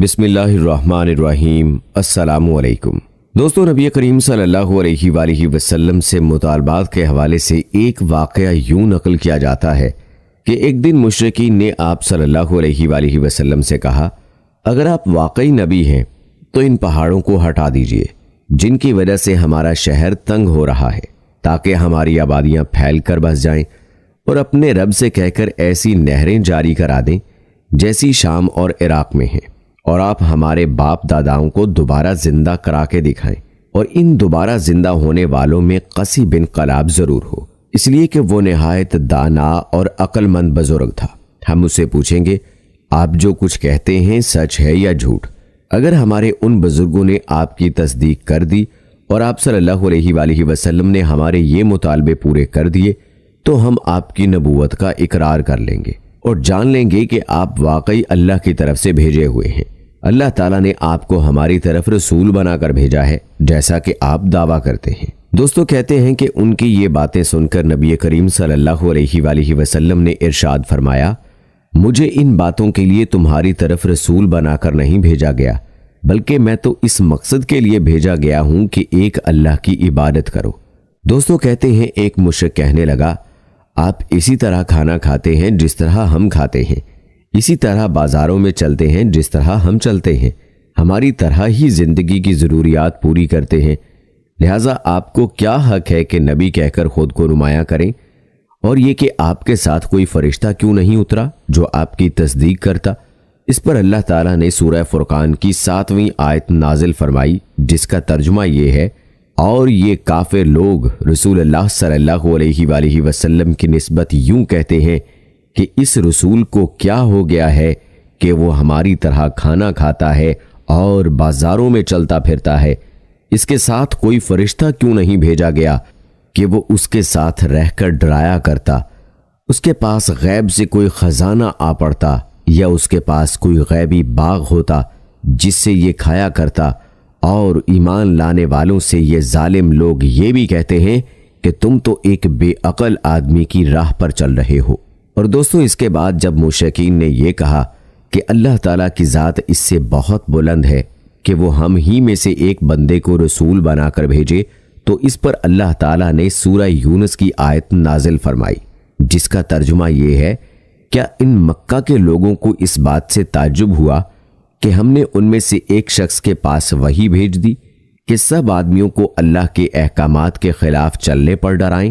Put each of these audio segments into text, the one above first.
بسم اللہ الرحمن الرحیم۔ السلام علیکم دوستو، نبی کریم صلی اللہ علیہ وآلہ وسلم سے مطالبات کے حوالے سے ایک واقعہ یوں نقل کیا جاتا ہے کہ ایک دن مشرکین نے آپ صلی اللہ علیہ وآلہ وسلم سے کہا، اگر آپ واقعی نبی ہیں تو ان پہاڑوں کو ہٹا دیجئے جن کی وجہ سے ہمارا شہر تنگ ہو رہا ہے، تاکہ ہماری آبادیاں پھیل کر بس جائیں، اور اپنے رب سے کہہ کر ایسی نہریں جاری کرا دیں جیسی شام اور عراق میں ہیں، اور آپ ہمارے باپ داداؤں کو دوبارہ زندہ کرا کے دکھائیں، اور ان دوبارہ زندہ ہونے والوں میں قسی بن قلاب ضرور ہو، اس لیے کہ وہ نہایت دانا اور عقل مند بزرگ تھا۔ ہم اسے پوچھیں گے، آپ جو کچھ کہتے ہیں سچ ہے یا جھوٹ؟ اگر ہمارے ان بزرگوں نے آپ کی تصدیق کر دی اور آپ صلی اللہ علیہ وآلہ وسلم نے ہمارے یہ مطالبے پورے کر دیے تو ہم آپ کی نبوت کا اقرار کر لیں گے اور جان لیں گے کہ آپ واقعی اللہ کی طرف سے بھیجے ہوئے ہیں۔ اللہ تعالیٰ نے آپ کو ہماری طرف رسول بنا کر بھیجا ہے، جیسا کہ آپ دعویٰ کرتے ہیں۔ دوستو، کہتے ہیں کہ ان کی یہ باتیں سن کر نبی کریم صلی اللہ علیہ وآلہ وسلم نے ارشاد فرمایا، مجھے ان باتوں کے لیے تمہاری طرف رسول بنا کر نہیں بھیجا گیا، بلکہ میں تو اس مقصد کے لیے بھیجا گیا ہوں کہ ایک اللہ کی عبادت کرو۔ دوستو، کہتے ہیں ایک مشرک کہنے لگا، آپ اسی طرح کھانا کھاتے ہیں جس طرح ہم کھاتے ہیں، اسی طرح بازاروں میں چلتے ہیں جس طرح ہم چلتے ہیں، ہماری طرح ہی زندگی کی ضروریات پوری کرتے ہیں، لہٰذا آپ کو کیا حق ہے کہ نبی کہہ کر خود کو نمایاں کریں؟ اور یہ کہ آپ کے ساتھ کوئی فرشتہ کیوں نہیں اترا جو آپ کی تصدیق کرتا؟ اس پر اللہ تعالیٰ نے سورہ فرقان کی 7ویں آیت نازل فرمائی، جس کا ترجمہ یہ ہے، اور یہ کافر لوگ رسول اللہ صلی اللہ علیہ وآلہ وسلم کی نسبت یوں کہتے ہیں کہ اس رسول کو کیا ہو گیا ہے کہ وہ ہماری طرح کھانا کھاتا ہے اور بازاروں میں چلتا پھرتا ہے، اس کے ساتھ کوئی فرشتہ کیوں نہیں بھیجا گیا کہ وہ اس کے ساتھ رہ کر ڈرایا کرتا، اس کے پاس غیب سے کوئی خزانہ آ پڑتا، یا اس کے پاس کوئی غیبی باغ ہوتا جس سے یہ کھایا کرتا۔ اور ایمان لانے والوں سے یہ ظالم لوگ یہ بھی کہتے ہیں کہ تم تو ایک بے عقل آدمی کی راہ پر چل رہے ہو۔ اور دوستو، اس کے بعد جب مشرکین نے یہ کہا کہ اللہ تعالیٰ کی ذات اس سے بہت بلند ہے کہ وہ ہم ہی میں سے ایک بندے کو رسول بنا کر بھیجے، تو اس پر اللہ تعالیٰ نے سورہ یونس کی آیت نازل فرمائی، جس کا ترجمہ یہ ہے، کیا ان مکہ کے لوگوں کو اس بات سے تعجب ہوا کہ ہم نے ان میں سے ایک شخص کے پاس وحی بھیج دی کہ سب آدمیوں کو اللہ کے احکامات کے خلاف چلنے پر ڈرائیں،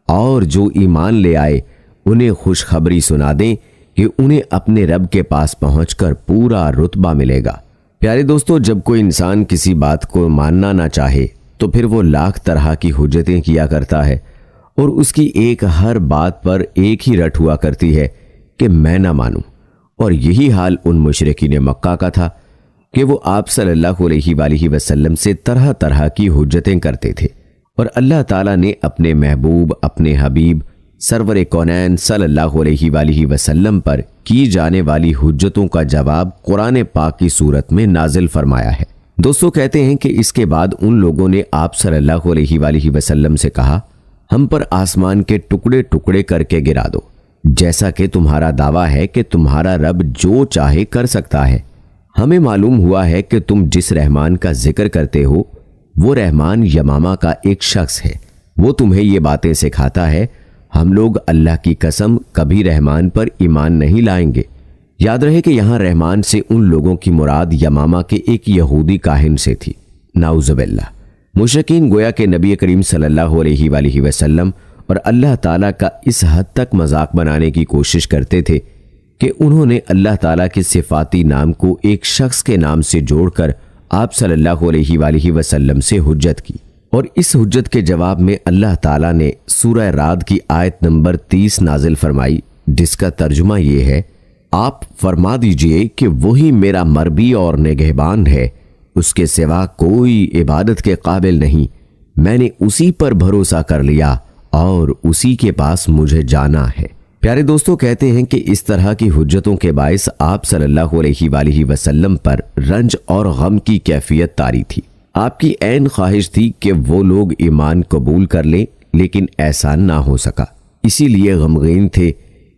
اور جو ایمان لے آئے انہیں خوشخبری سنا دیں کہ انہیں اپنے رب کے پاس پہنچ کر پورا رتبہ ملے گا۔ پیارے دوستو، جب کوئی انسان کسی بات کو ماننا نہ چاہے تو پھر وہ لاکھ طرح کی حجتیں کیا کرتا ہے، اور اس کی ایک ہر بات پر ایک ہی رٹ ہوا کرتی ہے کہ میں نہ مانوں۔ اور یہی حال ان مشرکین مکہ کا تھا کہ وہ آپ صلی اللہ علیہ وآلہ وسلم سے طرح طرح کی حجتیں کرتے تھے، اور اللہ تعالیٰ نے اپنے محبوب، اپنے حبیب سرور کونین صلی اللہ علیہ وآلہ وسلم پر کی جانے والی حجتوں کا جواب قرآن پاک کی صورت میں نازل فرمایا ہے۔ دوستو، کہتے ہیں کہ اس کے بعد ان لوگوں نے آپ صلی اللہ علیہ وآلہ وسلم سے کہا، ہم پر آسمان کے ٹکڑے ٹکڑے کر کے گرا دو، جیسا کہ تمہارا دعویٰ ہے کہ تمہارا رب جو چاہے کر سکتا ہے۔ ہمیں معلوم ہوا ہے کہ تم جس رحمان کا ذکر کرتے ہو وہ رحمان یمامہ کا ایک شخص ہے، وہ تمہیں یہ باتیں سکھاتا ہے۔ ہم لوگ اللہ کی قسم کبھی رحمان پر ایمان نہیں لائیں گے۔ یاد رہے کہ یہاں رحمان سے ان لوگوں کی مراد یمامہ کے ایک یہودی کاہن سے تھی، نعوذ باللہ۔ مشرکین گویا کہ نبی کریم صلی اللہ علیہ وآلہ وسلم اور اللہ تعالیٰ کا اس حد تک مذاق بنانے کی کوشش کرتے تھے کہ انہوں نے اللہ تعالیٰ کے صفاتی نام کو ایک شخص کے نام سے جوڑ کر آپ صلی اللہ علیہ وآلہ وسلم سے حجت کی، اور اس حجت کے جواب میں اللہ تعالیٰ نے سورہ رعد کی آیت نمبر 30 نازل فرمائی، جس کا ترجمہ یہ ہے، آپ فرما دیجئے کہ وہی میرا مربی اور نگہبان ہے، اس کے سوا کوئی عبادت کے قابل نہیں، میں نے اسی پر بھروسہ کر لیا اور اسی کے پاس مجھے جانا ہے۔ پیارے دوستو، کہتے ہیں کہ اس طرح کی حجتوں کے باعث آپ صلی اللہ علیہ وآلہ وسلم پر رنج اور غم کی کیفیت طاری تھی۔ آپ کی عین خواہش تھی کہ وہ لوگ ایمان قبول کر لیں، لیکن ایسا نہ ہو سکا، اسی لیے غمگین تھے۔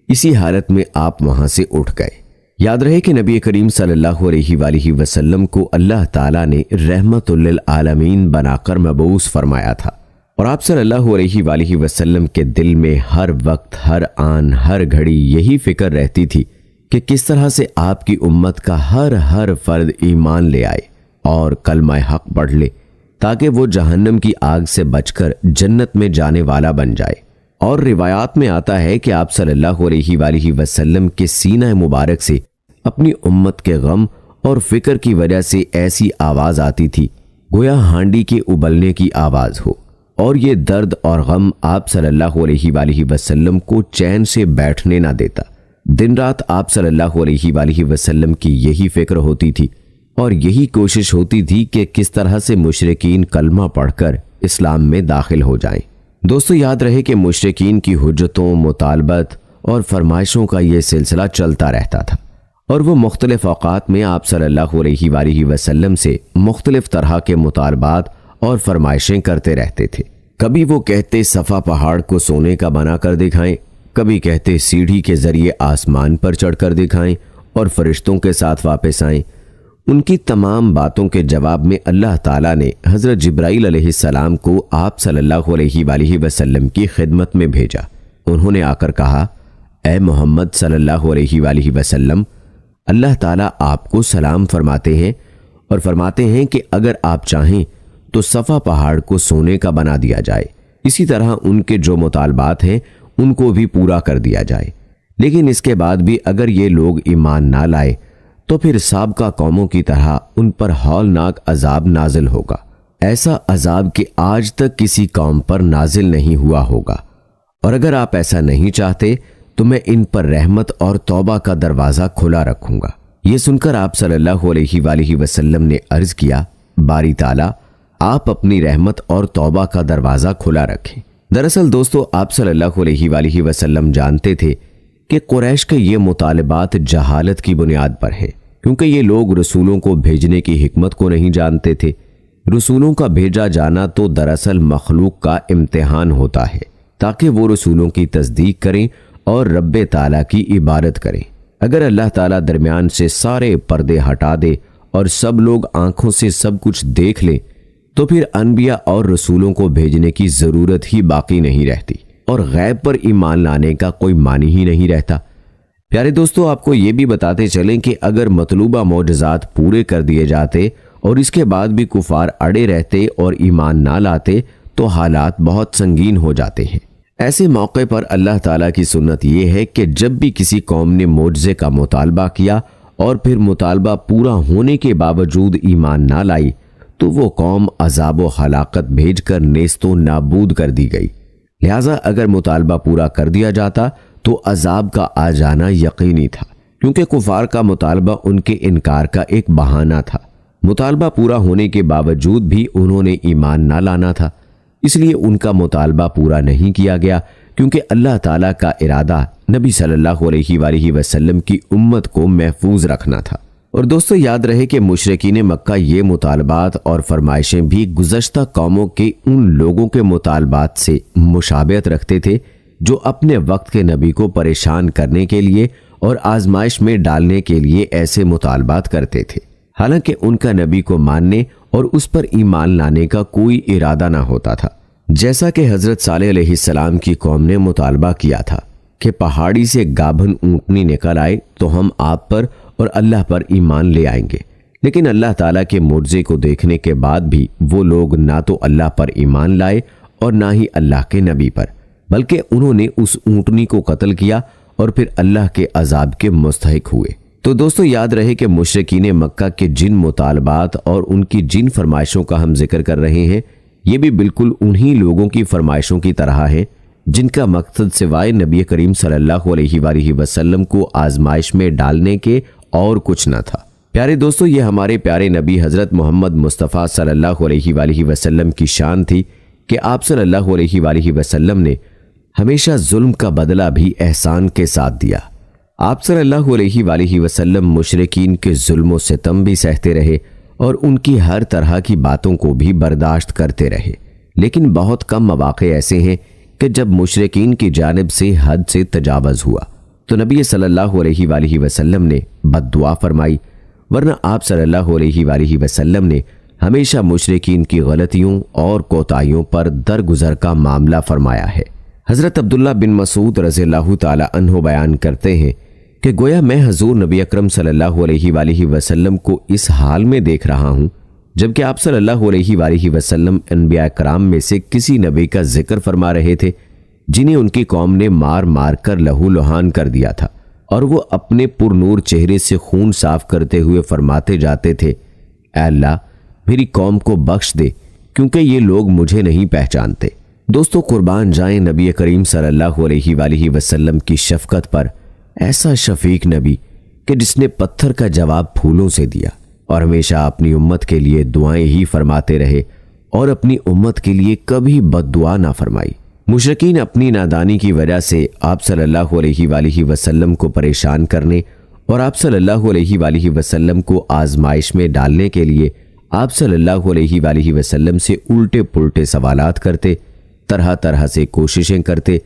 اسی حالت میں آپ وہاں سے اٹھ گئے۔ یاد رہے کہ نبی کریم صلی اللہ علیہ وآلہ وسلم کو اللہ تعالیٰ نے رحمت للعالمین بنا کر مبعوث فرمایا تھا، اور آپ صلی اللہ علیہ وآلہ وسلم کے دل میں ہر وقت، ہر آن، ہر گھڑی یہی فکر رہتی تھی کہ کس طرح سے آپ کی امت کا ہر فرد ایمان لے آئے اور کلمہ حق پڑھ لے، تاکہ وہ جہنم کی آگ سے بچ کر جنت میں جانے والا بن جائے۔ اور روایات میں آتا ہے کہ آپ صلی اللہ علیہ وآلہ وسلم کے سینہ مبارک سے اپنی امت کے غم اور فکر کی وجہ سے ایسی آواز آتی تھی گویا ہانڈی کے ابلنے کی آواز ہو، اور یہ درد اور غم آپ صلی اللہ علیہ وآلہ وسلم کو چین سے بیٹھنے نہ دیتا۔ دن رات آپ صلی اللہ علیہ وآلہ وسلم کی یہی فکر ہوتی تھی اور یہی کوشش ہوتی تھی کہ کس طرح سے مشرکین کلمہ پڑھ کر اسلام میں داخل ہو جائیں۔ دوستو یاد رہے کہ مشرکین کی حجتوں، مطالبت اور فرمائشوں کا یہ سلسلہ چلتا رہتا تھا، اور وہ مختلف اوقات میں آپ صلی اللہ علیہ وآلہ وسلم سے مختلف طرح کے مطالبات اور فرمائشیں کرتے رہتے تھے۔ کبھی وہ کہتے صفا پہاڑ کو سونے کا بنا کر دکھائیں، کبھی کہتے سیڑھی کے ذریعے آسمان پر چڑھ کر دکھائیں اور فرشتوں کے ساتھ واپس آئیں۔ ان کی تمام باتوں کے جواب میں اللہ تعالیٰ نے حضرت جبرائیل علیہ السلام کو آپ صلی اللہ علیہ وآلہ وسلم کی خدمت میں بھیجا۔ انہوں نے آ کر کہا، اے محمد صلی اللہ علیہ وآلہ وسلم، اللہ تعالیٰ آپ کو سلام فرماتے ہیں اور فرماتے ہیں کہ اگر آپ چاہیں تو صفا پہاڑ کو سونے کا بنا دیا جائے، اسی طرح ان کے جو مطالبات ہیں ان کو بھی پورا کر دیا جائے، لیکن اس کے بعد بھی اگر یہ لوگ ایمان نہ لائے تو پھر سابقہ قوموں کی طرح ان پر ہولناک عذاب نازل ہوگا، ایسا عذاب کہ آج تک کسی قوم پر نازل نہیں ہوا ہوگا، اور اگر آپ ایسا نہیں چاہتے تو میں ان پر رحمت اور توبہ کا دروازہ کھلا رکھوں گا۔ یہ سن کر آپ صلی اللہ علیہ وآلہ وسلم نے عرض کیا، باری تعالیٰ آپ اپنی رحمت اور توبہ کا دروازہ کھلا رکھیں۔ دراصل دوستو آپ صلی اللہ علیہ وآلہ وسلم جانتے تھے کہ قریش کے یہ مطالبات جہالت کی بنیاد پر ہیں، کیونکہ یہ لوگ رسولوں کو بھیجنے کی حکمت کو نہیں جانتے تھے۔ رسولوں کا بھیجا جانا تو دراصل مخلوق کا امتحان ہوتا ہے، تاکہ وہ رسولوں کی تصدیق کریں اور رب تعالیٰ کی عبادت کریں۔ اگر اللہ تعالیٰ درمیان سے سارے پردے ہٹا دے اور سب لوگ آنکھوں سے سب کچھ دیکھ لیں تو پھر انبیاء اور رسولوں کو بھیجنے کی ضرورت ہی باقی نہیں رہتی، اور غیب پر ایمان لانے کا کوئی معنی ہی نہیں رہتا۔ پیارے دوستو آپ کو یہ بھی بتاتے چلیں کہ اگر مطلوبہ معجزات پورے کر دیے جاتے اور اس کے بعد بھی کفار اڑے رہتے اور ایمان نہ لاتے تو حالات بہت سنگین ہو جاتے ہیں۔ ایسے موقع پر اللہ تعالیٰ کی سنت یہ ہے کہ جب بھی کسی قوم نے معجزے کا مطالبہ کیا اور پھر مطالبہ پورا ہونے کے باوجود ایمان نہ لائی تو وہ قوم عذاب و ہلاکت بھیج کر نیست و نابود کر دی گئی۔ لہٰذا اگر مطالبہ پورا کر دیا جاتا تو عذاب کا آ جانا یقینی تھا، کیونکہ کفار کا مطالبہ ان کے انکار کا ایک بہانہ تھا۔ مطالبہ پورا ہونے کے باوجود بھی انہوں نے ایمان نہ لانا تھا، اس لیے ان کا مطالبہ پورا نہیں کیا گیا، کیونکہ اللہ تعالیٰ کا ارادہ نبی صلی اللہ علیہ وآلہ وسلم کی امت کو محفوظ رکھنا تھا۔ اور دوستو یاد رہے کہ مشرکین مکہ یہ مطالبات اور فرمائشیں بھی گزشتہ قوموں کے ان لوگوں کے مطالبات سے مشابہت رکھتے تھے جو اپنے وقت کے نبی کو پریشان کرنے کے لیے اور آزمائش میں ڈالنے کے لیے ایسے مطالبات کرتے تھے، حالانکہ ان کا نبی کو ماننے اور اس پر ایمان لانے کا کوئی ارادہ نہ ہوتا تھا۔ جیسا کہ حضرت صالح علیہ السلام کی قوم نے مطالبہ کیا تھا کہ پہاڑی سے گابھن اونٹنی نکل آئے تو ہم آپ پر اور اللہ پر ایمان لے آئیں گے، لیکن اللہ تعالیٰ کے معجزے کو دیکھنے کے بعد بھی وہ لوگ نہ تو اللہ پر ایمان لائے اور نہ ہی اللہ کے نبی پر، بلکہ انہوں نے اس اونٹنی کو قتل کیا اور پھر اللہ کے عذاب کے مستحق ہوئے۔ تو دوستو یاد رہے کہ مشرکین مکہ کے جن مطالبات اور ان کی جن فرمائشوں کا ہم ذکر کر رہے ہیں یہ بھی بالکل انہی لوگوں کی فرمائشوں کی طرح ہیں جن کا مقصد سوائے نبی کریم صلی اللہ علیہ وآلہ وسلم کو آزمائش میں ڈالنے کے اور کچھ نہ تھا۔ پیارے دوستو یہ ہمارے پیارے نبی حضرت محمد مصطفیٰ صلی اللہ علیہ وآلہ وسلم کی شان تھی کہ آپ صلی اللہ علیہ وآلہ وسلم نے ہمیشہ ظلم کا بدلہ بھی احسان کے ساتھ دیا۔ آپ صلی اللہ علیہ وآلہ وسلم مشرکین کے ظلم و ستم بھی سہتے رہے اور ان کی ہر طرح کی باتوں کو بھی برداشت کرتے رہے، لیکن بہت کم مواقع ایسے ہیں کہ جب مشرکین کی جانب سے حد سے تجاوز ہوا تو نبی صلی اللہ علیہ وآلہ وسلم نے بد دعا فرمائی، ورنہ آپ صلی اللہ علیہ وآلہ وسلم نے ہمیشہ مشرکین کی غلطیوں اور کوتاہیوں پر درگزر کا معاملہ فرمایا ہے۔ حضرت عبداللہ بن مسعود رضی اللہ تعالی عنہ بیان کرتے ہیں کہ گویا میں حضور نبی اکرم صلی اللہ علیہ وآلہ وسلم کو اس حال میں دیکھ رہا ہوں جبکہ آپ صلی اللہ علیہ وآلہ وسلم انبیاء کرام میں سے کسی نبی کا ذکر فرما رہے تھے جنہیں ان کی قوم نے مار مار کر لہو لہان کر دیا تھا، اور وہ اپنے پر نور چہرے سے خون صاف کرتے ہوئے فرماتے جاتے تھے، اے اللہ میری قوم کو بخش دے کیونکہ یہ لوگ مجھے نہیں پہچانتے۔ دوستو قربان جائیں نبی کریم صلی اللہ علیہ وآلہ وسلم کی شفقت پر، ایسا شفیق نبی کہ جس نے پتھر کا جواب پھولوں سے دیا اور ہمیشہ اپنی امت کے لیے دعائیں ہی فرماتے رہے اور اپنی امت کے لیے کبھی بد دعا نہ فرمائی۔ مشرکین اپنی نادانی کی وجہ سے آپ صلی اللہ علیہ وآلہ وسلم کو پریشان کرنے اور آپ صلی اللہ علیہ وآلہ وسلم کو آزمائش میں ڈالنے کے لیے آپ صلی اللہ علیہ وآلہ وسلم سے الٹے پلٹے سوالات کرتے، طرح طرح سے کوششیں کرتے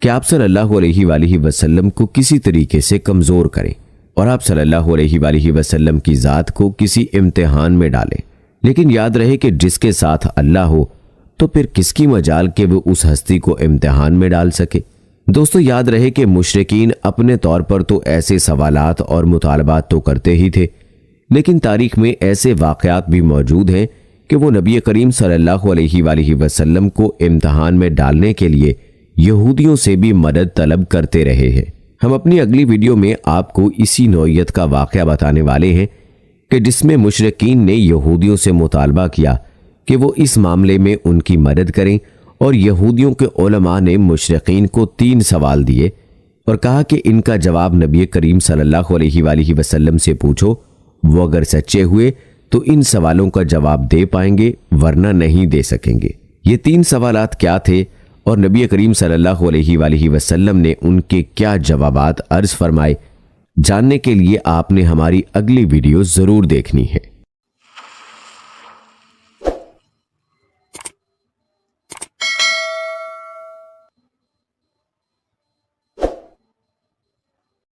کہ آپ صلی اللہ علیہ وآلہ وسلم کو کسی طریقے سے کمزور کریں اور آپ صلی اللہ علیہ وآلہ وسلم کی ذات کو کسی امتحان میں ڈالیں۔ لیکن یاد رہے کہ جس کے ساتھ اللہ ہو تو پھر کس کی مجال کہ وہ اس ہستی کو امتحان میں ڈال سکے۔ دوستو یاد رہے کہ مشرکین اپنے طور پر تو ایسے سوالات اور مطالبات تو کرتے ہی تھے، لیکن تاریخ میں ایسے واقعات بھی موجود ہیں کہ وہ نبی کریم صلی اللہ علیہ وآلہ وسلم کو امتحان میں ڈالنے کے لیے یہودیوں سے بھی مدد طلب کرتے رہے ہیں۔ ہم اپنی اگلی ویڈیو میں آپ کو اسی نوعیت کا واقعہ بتانے والے ہیں کہ جس میں مشرکین نے یہودیوں سے مطالبہ کیا کہ وہ اس معاملے میں ان کی مدد کریں، اور یہودیوں کے علماء نے مشرکین کو 3 سوال دیے اور کہا کہ ان کا جواب نبی کریم صلی اللہ علیہ وآلہ وسلم سے پوچھو، وہ اگر سچے ہوئے تو ان سوالوں کا جواب دے پائیں گے ورنہ نہیں دے سکیں گے۔ یہ 3 سوالات کیا تھے اور نبی کریم صلی اللہ علیہ وآلہ وسلم نے ان کے کیا جوابات عرض فرمائے، جاننے کے لیے آپ نے ہماری اگلی ویڈیو ضرور دیکھنی ہے۔